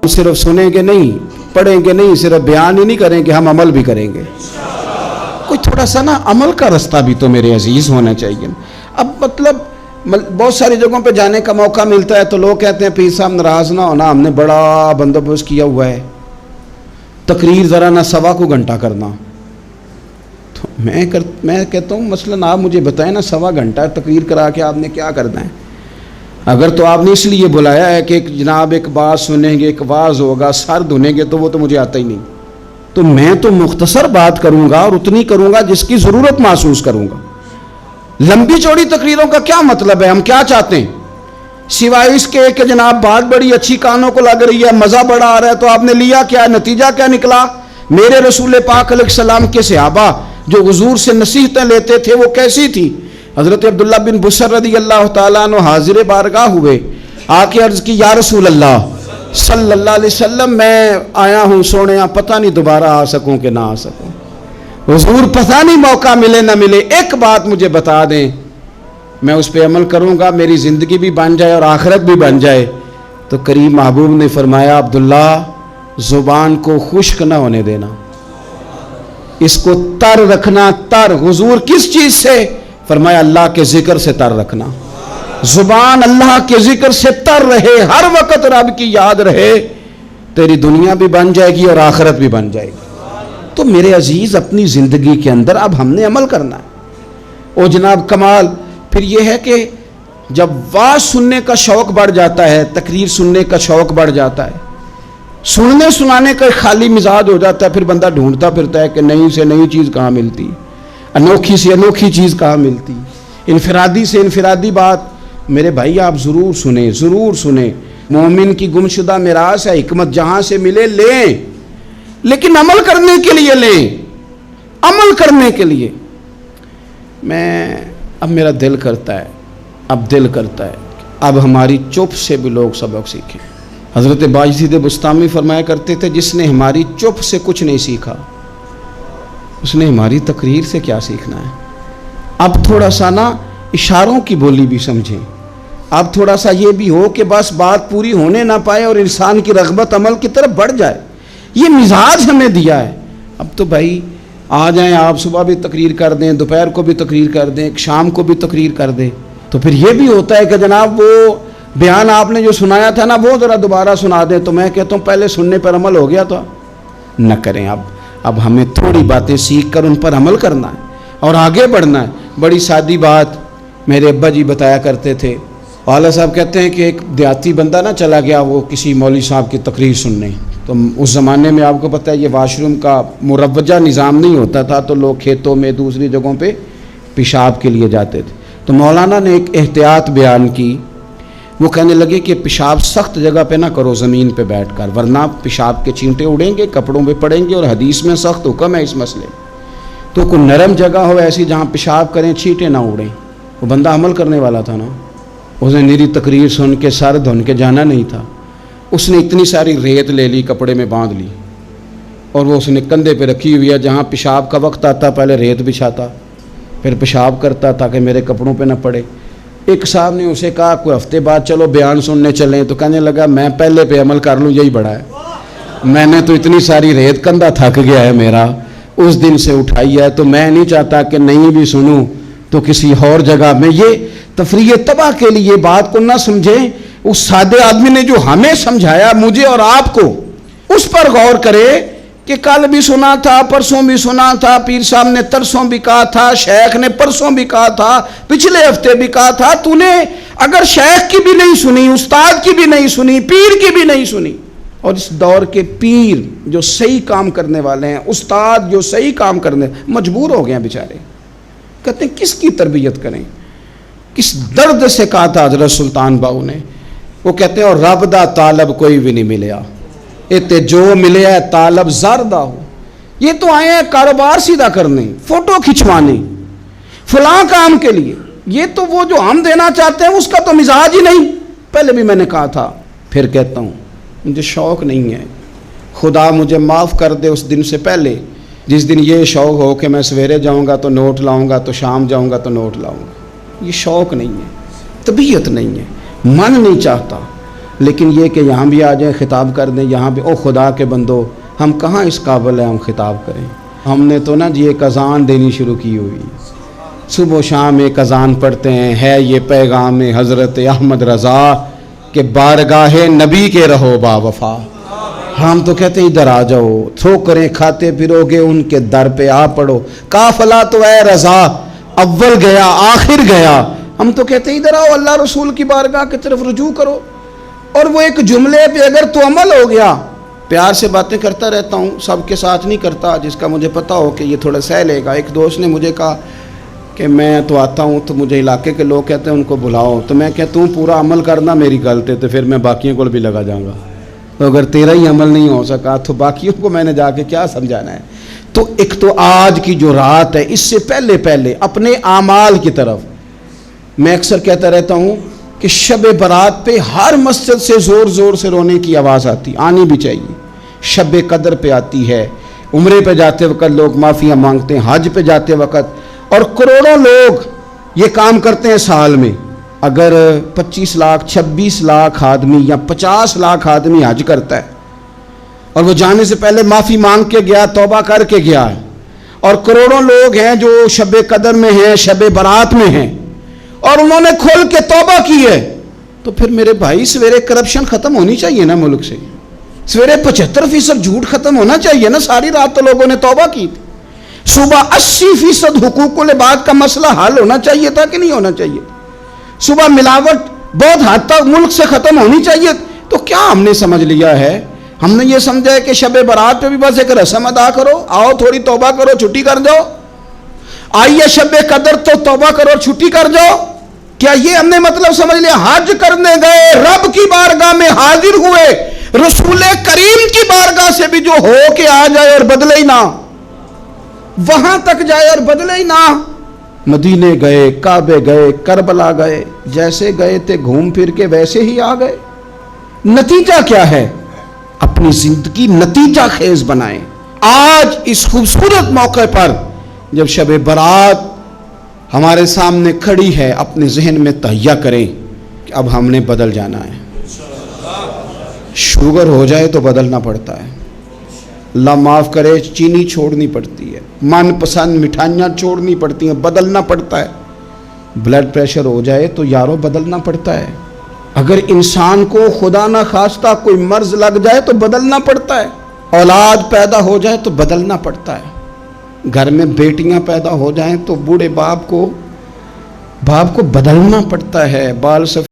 صرف سنیں گے نہیں، پڑھیں گے نہیں، صرف بیان ہی نہیں کریں گے، ہم عمل بھی کریں گے۔ کوئی تھوڑا سا نا عمل کا رستہ بھی تو میرے عزیز ہونا چاہیے۔ اب مطلب بہت ساری جگہوں پہ جانے کا موقع ملتا ہے تو لوگ کہتے ہیں پیر صاحب ناراض نہ ہونا، ہم نے بڑا بندوبست کیا ہوا ہے، تقریر ذرا نہ 1.25 گھنٹہ کرنا۔ تو میں کہتا ہوں مثلاً آپ مجھے بتائیں نا 1.25 گھنٹہ تقریر کرا کے آپ نے کیا کرنا ہے؟ اگر تو آپ نے اس لیے بلایا ہے کہ جناب ایک بات سنیں گے، ایک واعظ ہوگا، سر دھنیں گے، تو وہ تو مجھے آتا ہی نہیں، تو میں تو مختصر بات کروں گا اور اتنی کروں گا جس کی ضرورت محسوس کروں گا۔ لمبی چوڑی تقریروں کا کیا مطلب ہے؟ ہم کیا چاہتے ہیں سوائے اس کے کہ جناب بات بڑی اچھی کانوں کو لگ رہی ہے، مزہ بڑا آ رہا ہے، تو آپ نے لیا کیا؟ نتیجہ کیا نکلا؟ میرے رسول پاک علیہ السلام کے صحابہ جو حضور سے نصیحتیں لیتے تھے وہ کیسی تھی؟ حضرت عبداللہ بن بصر رضی اللہ تعالیٰ عنہ حاضر بارگاہ ہوئے، آ کے عرض کی یا رسول اللہ صلی اللہ علیہ وسلم، میں آیا ہوں سونے، پتہ نہیں دوبارہ آ سکوں کہ نہ آ سکوں، حضور پتہ نہیں موقع ملے نہ ملے، ایک بات مجھے بتا دیں، میں اس پہ عمل کروں گا، میری زندگی بھی بن جائے اور آخرت بھی بن جائے۔ تو کریم محبوب نے فرمایا عبداللہ زبان کو خشک نہ ہونے دینا، اس کو تر رکھنا۔ تر حضور کس چیز سے؟ فرمایا اللہ کے ذکر سے تر رکھنا، زبان اللہ کے ذکر سے تر رہے، ہر وقت رب کی یاد رہے، تیری دنیا بھی بن جائے گی اور آخرت بھی بن جائے گی۔ تو میرے عزیز اپنی زندگی کے اندر اب ہم نے عمل کرنا ہے۔ او جناب کمال پھر یہ ہے کہ جب واعظ سننے کا شوق بڑھ جاتا ہے، تقریر سننے کا شوق بڑھ جاتا ہے، سننے سنانے کا خالی مزاج ہو جاتا ہے، پھر بندہ ڈھونڈتا پھرتا ہے کہ نئی سے نئی چیز کہاں ملتی، انوکھی سے انوکھی چیز کہاں ملتی، انفرادی سے انفرادی بات۔ میرے بھائی آپ ضرور سنیں، ضرور سنیں، مومن کی گمشدہ میراث ہے، حکمت جہاں سے ملے لیں، لیکن عمل کرنے کے لیے لیں، عمل کرنے کے لیے۔ اب میرا دل کرتا ہے اب ہماری چپ سے بھی لوگ سبق سیکھیں۔ حضرت باجید بستامی فرمایا کرتے تھے جس نے ہماری چپ سے کچھ نہیں سیکھا اس نے ہماری تقریر سے کیا سیکھنا ہے۔ اب تھوڑا سا نا اشاروں کی بولی بھی سمجھیں، اب تھوڑا سا یہ بھی ہو کہ بس بات پوری ہونے نہ پائے اور انسان کی رغبت عمل کی طرف بڑھ جائے، یہ مزاج ہمیں دیا ہے۔ اب تو بھائی آ جائیں آپ، صبح بھی تقریر کر دیں، دوپہر کو بھی تقریر کر دیں، شام کو بھی تقریر کر دیں، تو پھر یہ بھی ہوتا ہے کہ جناب وہ بیان آپ نے جو سنایا تھا نا وہ ذرا دوبارہ سنا دیں، تو میں کہتا ہوں پہلے سننے پر عمل ہو گیا تو نہ کریں۔ اب ہمیں تھوڑی باتیں سیکھ کر ان پر عمل کرنا ہے اور آگے بڑھنا ہے۔ بڑی سادی بات میرے ابا جی بتایا کرتے تھے، والا صاحب کہتے ہیں کہ ایک دیہاتی بندہ نہ چلا گیا وہ کسی مولوی صاحب کی تقریر سننے، تو اس زمانے میں آپ کو پتہ ہے یہ واش روم کا مروجہ نظام نہیں ہوتا تھا، تو لوگ کھیتوں میں دوسری جگہوں پہ پیشاب کے لیے جاتے تھے۔ تو مولانا نے ایک احتیاط بیان کی، وہ کہنے لگے کہ پیشاب سخت جگہ پہ نہ کرو زمین پہ بیٹھ کر، ورنہ پیشاب کے چینٹے اڑیں گے، کپڑوں پہ پڑیں گے، اور حدیث میں سخت حکم ہے اس مسئلے میں۔ تو کوئی نرم جگہ ہو ایسی جہاں پیشاب کریں چینٹے نہ اڑیں۔ وہ بندہ عمل کرنے والا تھا نا، اس نے میری تقریر سن کے سر دھن کے جانا نہیں تھا، اس نے اتنی ساری ریت لے لی، کپڑے میں باندھ لی، اور وہ اس نے کندھے پہ رکھی ہوئی ہے، جہاں پیشاب کا وقت آتا پہلے ریت بچھاتا، پھر پیشاب کرتا تاکہ میرے کپڑوں پہ نہ پڑے۔ ایک صاحب نے اسے کہا کوئی ہفتے بعد چلو بیان سننے چلیں، تو کہنے لگا میں پہلے پہ عمل کر لوں یہی بڑا ہے، میں نے تو اتنی ساری ریت کندھا تھک گیا ہے میرا اس دن سے اٹھائی ہے، تو میں نہیں چاہتا کہ نہیں بھی سنوں تو کسی اور جگہ میں۔ یہ تفریح تباہ کے لیے بات کو نہ سمجھیں، اس سادے آدمی نے جو ہمیں سمجھایا مجھے اور آپ کو، اس پر غور کرے کہ کل بھی سنا تھا، پرسوں بھی سنا تھا، پیر صاحب نے ترسوں بھی کہا تھا، شیخ نے پرسوں بھی کہا تھا، پچھلے ہفتے بھی کہا تھا، تو نے اگر شیخ کی بھی نہیں سنی، استاد کی بھی نہیں سنی، پیر کی بھی نہیں سنی، اور اس دور کے پیر جو صحیح کام کرنے والے ہیں، استاد جو صحیح کام کرنے مجبور ہو گئے ہیں بیچارے، کہتے ہیں کس کی تربیت کریں، کس درد سے کہا تھا حضرت سلطان باؤ نے، وہ کہتے ہیں اور رب دا طالب کوئی بھی نہیں ملیا، تے جو ملے ہے طالب زردہ ہو۔ یہ تو آئے ہیں کاروبار سیدھا کرنے، فوٹو کھچوانے، فلاں کام کے لیے، یہ تو وہ جو ہم دینا چاہتے ہیں اس کا تو مزاج ہی نہیں۔ پہلے بھی میں نے کہا تھا، پھر کہتا ہوں مجھے شوق نہیں ہے، خدا مجھے معاف کر دے اس دن سے پہلے جس دن یہ شوق ہو کہ میں سویرے جاؤں گا تو نوٹ لاؤں گا، تو شام جاؤں گا تو نوٹ لاؤں گا۔ یہ شوق نہیں ہے، طبیعت نہیں ہے، من نہیں چاہتا۔ لیکن یہ کہ یہاں بھی آ جائیں خطاب کر دیں یہاں بھی، او خدا کے بندو ہم کہاں اس قابل ہیں ہم خطاب کریں؟ ہم نے تو نا جی ایک اذان دینی شروع کی ہوئی، صبح و شام ایک اذان پڑھتے ہیں، ہے یہ پیغام حضرت احمد رضا کہ بارگاہ نبی کے رہو با وفا۔ ہم تو کہتے ہیں ادھر آ جاؤ، ٹھوکریں کھاتے پھرو گے ان کے در پہ آ پڑو، قافلہ تو اے رضا اول گیا آخر گیا۔ ہم تو کہتے ہیں ادھر آؤ، اللہ رسول کی بارگاہ کی طرف رجوع کرو۔ اور وہ ایک جملے پہ اگر تو عمل ہو گیا، پیار سے باتیں کرتا رہتا ہوں، سب کے ساتھ نہیں کرتا، جس کا مجھے پتا ہو کہ یہ تھوڑا سہ لے گا۔ ایک دوست نے مجھے کہا کہ میں تو آتا ہوں تو مجھے علاقے کے لوگ کہتے ہیں ان کو بلاؤ، تو میں کہتا ہوں پورا عمل کرنا میری غلط ہے تو پھر میں باقیوں کو بھی لگا جاؤں گا، تو اگر تیرا ہی عمل نہیں ہو سکا تو باقیوں کو میں نے جا کے کیا سمجھانا ہے؟ تو ایک تو آج کی جو رات ہے اس سے پہلے اپنے اعمال کی طرف، میں اکثر کہتا رہتا ہوں کہ شب برات پہ ہر مسجد سے زور زور سے رونے کی آواز آتی، آنی بھی چاہیے۔ شب قدر پہ آتی ہے، عمرے پہ جاتے وقت لوگ معافیاں مانگتے ہیں، حج پہ جاتے وقت، اور کروڑوں لوگ یہ کام کرتے ہیں سال میں۔ اگر 25 لاکھ 26 لاکھ آدمی یا 50 لاکھ آدمی حج کرتا ہے اور وہ جانے سے پہلے معافی مانگ کے گیا، توبہ کر کے گیا ہے، اور کروڑوں لوگ ہیں جو شب قدر میں ہیں، شب برات میں ہیں، اور انہوں نے کھل کے توبہ کی ہے، تو پھر میرے بھائی سویرے کرپشن ختم ہونی چاہیے نا ملک سے، سویرے 75% جھوٹ ختم ہونا چاہیے نا۔ ساری رات تو لوگوں نے توبہ کی تھی، صبح 80% حقوق العباد کا مسئلہ حل ہونا چاہیے تھا کہ نہیں ہونا چاہیے؟ صبح ملاوٹ بہت حد تک ملک سے ختم ہونی چاہیے۔ تو کیا ہم نے سمجھ لیا ہے؟ ہم نے یہ سمجھا ہے کہ شب برات پہ بھی بس ایک رسم ادا کرو، آؤ تھوڑی توبہ کرو چھٹی کر جاؤ، آئیے شب قدر تو توبہ کرو چھٹی کر جاؤ۔ کیا یہ ہم نے مطلب سمجھ لیا؟ حج کرنے گئے، رب کی بارگاہ میں حاضر ہوئے، رسول کریم کی بارگاہ سے بھی جو ہو کے آ جائے اور بدلے ہی نہ، وہاں تک جائے اور بدلے ہی نہ۔ مدینے گئے، کعبے گئے، کربلا گئے، جیسے گئے تھے گھوم پھر کے ویسے ہی آ گئے۔ نتیجہ کیا ہے؟ اپنی زندگی نتیجہ خیز بنائیں۔ آج اس خوبصورت موقع پر جب شب برات ہمارے سامنے کھڑی ہے، اپنے ذہن میں تہیہ کریں کہ اب ہم نے بدل جانا ہے۔ شوگر ہو جائے تو بدلنا پڑتا ہے، اللہ معاف کرے، چینی چھوڑنی پڑتی ہے، من پسند مٹھائیاں چھوڑنی پڑتی ہیں، بدلنا پڑتا ہے۔ بلڈ پریشر ہو جائے تو یارو بدلنا پڑتا ہے۔ اگر انسان کو خدا نہ خواستہ کوئی مرض لگ جائے تو بدلنا پڑتا ہے۔ اولاد پیدا ہو جائے تو بدلنا پڑتا ہے۔ گھر میں بیٹیاں پیدا ہو جائیں تو بوڑھے باپ کو بدلنا پڑتا ہے۔ بال